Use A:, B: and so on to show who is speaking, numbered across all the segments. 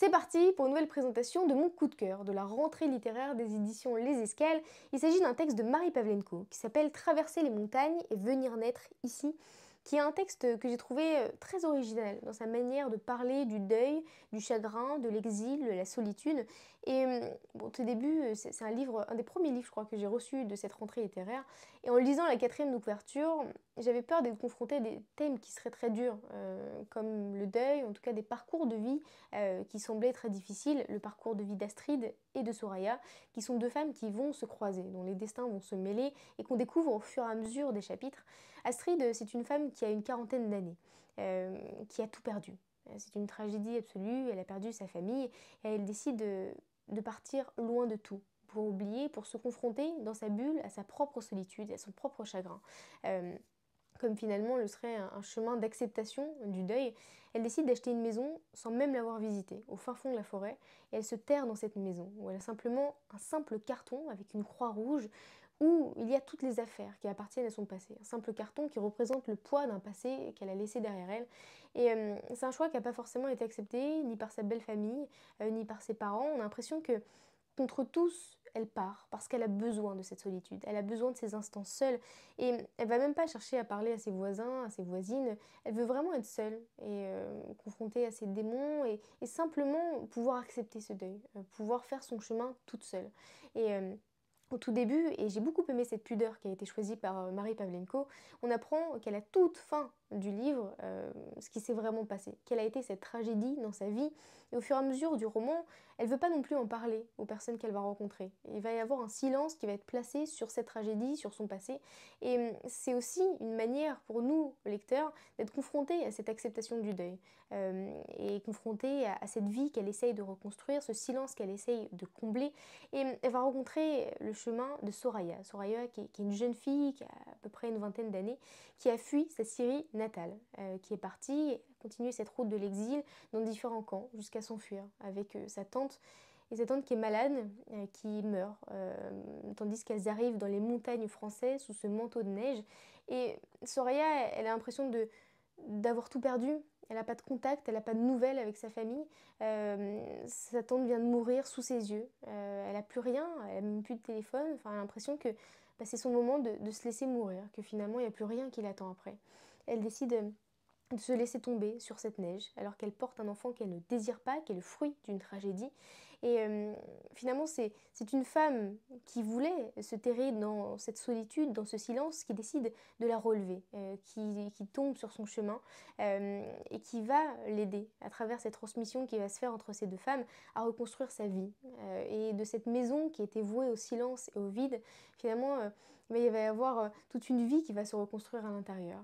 A: C'est parti pour une nouvelle présentation de mon coup de cœur, de la rentrée littéraire des éditions Les Escales. Il s'agit d'un texte de Marie Pavlenko qui s'appelle Traverser les montagnes et venir naître ici, qui est un texte que j'ai trouvé très original dans sa manière de parler du deuil, du chagrin, de l'exil, de la solitude. Et bon, au tout début, c'est un livre, un des premiers livres, je crois, que j'ai reçu de cette rentrée littéraire. Et en lisant la quatrième de couverture, j'avais peur d'être confrontée à des thèmes qui seraient très durs, comme le deuil, en tout cas des parcours de vie qui semblait très difficile, le parcours de vie d'Astrid et de Soraya, qui sont deux femmes qui vont se croiser, dont les destins vont se mêler et qu'on découvre au fur et à mesure des chapitres. Astrid, c'est une femme qui a une quarantaine d'années, qui a tout perdu. C'est une tragédie absolue, elle a perdu sa famille et elle décide de partir loin de tout pour oublier, pour se confronter dans sa bulle à sa propre solitude, à son propre chagrin. Euh, Comme finalement le serait un chemin d'acceptation du deuil, elle décide d'acheter une maison sans même l'avoir visitée, au fin fond de la forêt, et elle se terre dans cette maison, où elle a simplement un simple carton avec une croix rouge, où il y a toutes les affaires qui appartiennent à son passé. Un simple carton qui représente le poids d'un passé qu'elle a laissé derrière elle. Et c'est un choix qui n'a pas forcément été accepté, ni par sa belle famille, ni par ses parents. On a l'impression que contre tous, elle part parce qu'elle a besoin de cette solitude, elle a besoin de ces instants seuls et elle va même pas chercher à parler à ses voisins, à ses voisines, elle veut vraiment être seule et confrontée à ses démons et simplement pouvoir accepter ce deuil, pouvoir faire son chemin toute seule. Et au tout début, et j'ai beaucoup aimé cette pudeur qui a été choisie par Marie Pavlenko, on apprend qu'à la toute fin du livre, ce qui s'est vraiment passé, quelle a été cette tragédie dans sa vie, et au fur et à mesure du roman, elle ne veut pas non plus en parler aux personnes qu'elle va rencontrer. Il va y avoir un silence qui va être placé sur cette tragédie, sur son passé, et c'est aussi une manière pour nous, lecteurs, d'être confrontés à cette acceptation du deuil, et confrontés à cette vie qu'elle essaye de reconstruire, ce silence qu'elle essaye de combler, et elle va rencontrer le chemin de Soraya. Soraya qui est une jeune fille qui a à peu près une vingtaine d'années, qui a fui sa Syrie natale, qui est partie continuer cette route de l'exil dans différents camps jusqu'à s'enfuir avec sa tante. Et sa tante qui est malade, qui meurt, tandis qu'elles arrivent dans les montagnes françaises sous ce manteau de neige. Et Soraya, elle a l'impression d'avoir tout perdu. Elle n'a pas de contact, elle n'a pas de nouvelles avec sa famille. Sa tante vient de mourir sous ses yeux. Elle n'a plus rien, elle n'a même plus de téléphone. Enfin, elle a l'impression que bah, c'est son moment de se laisser mourir, que finalement il n'y a plus rien qui l'attend après. Elle décide de se laisser tomber sur cette neige alors qu'elle porte un enfant qu'elle ne désire pas, qui est le fruit d'une tragédie. Et finalement, c'est une femme qui voulait se terrer dans cette solitude, dans ce silence, qui décide de la relever, qui tombe sur son chemin et qui va l'aider à travers cette transmission qui va se faire entre ces deux femmes à reconstruire sa vie. Et de cette maison qui était vouée au silence et au vide, finalement, il va y avoir toute une vie qui va se reconstruire à l'intérieur.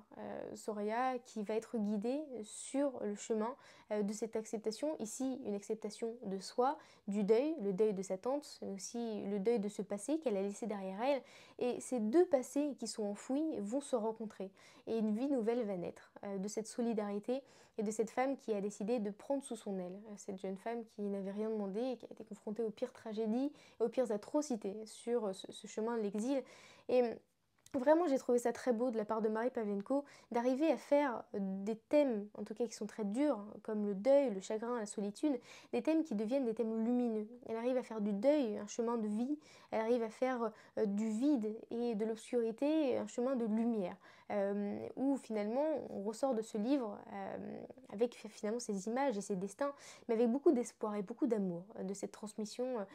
A: Soraya qui va être guidée sur le chemin de cette acceptation, ici une acceptation de soi, du deuil, le deuil de sa tante, mais aussi le deuil de ce passé qu'elle a laissé derrière elle. Et ces deux passés qui sont enfouis vont se rencontrer et une vie nouvelle va naître de cette solidarité et de cette femme qui a décidé de prendre sous son aile, cette jeune femme qui n'avait rien demandé et qui a été confrontée aux pires tragédies et aux pires atrocités sur ce chemin de l'exil. Et vraiment, j'ai trouvé ça très beau de la part de Marie Pavlenko d'arriver à faire des thèmes, en tout cas qui sont très durs, comme le deuil, le chagrin, la solitude, des thèmes qui deviennent des thèmes lumineux. Elle arrive à faire du deuil un chemin de vie, elle arrive à faire du vide et de l'obscurité un chemin de lumière, où finalement on ressort de ce livre avec finalement ces images et ces destins, mais avec beaucoup d'espoir et beaucoup d'amour de cette transmission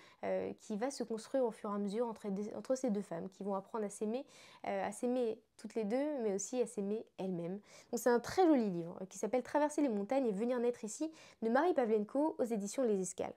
A: qui va se construire au fur et à mesure entre ces deux femmes qui vont apprendre à s'aimer toutes les deux, mais aussi à s'aimer elles-mêmes. Donc c'est un très joli livre qui s'appelle Traverser les montagnes et venir naître ici de Marie Pavlenko aux éditions Les Escales.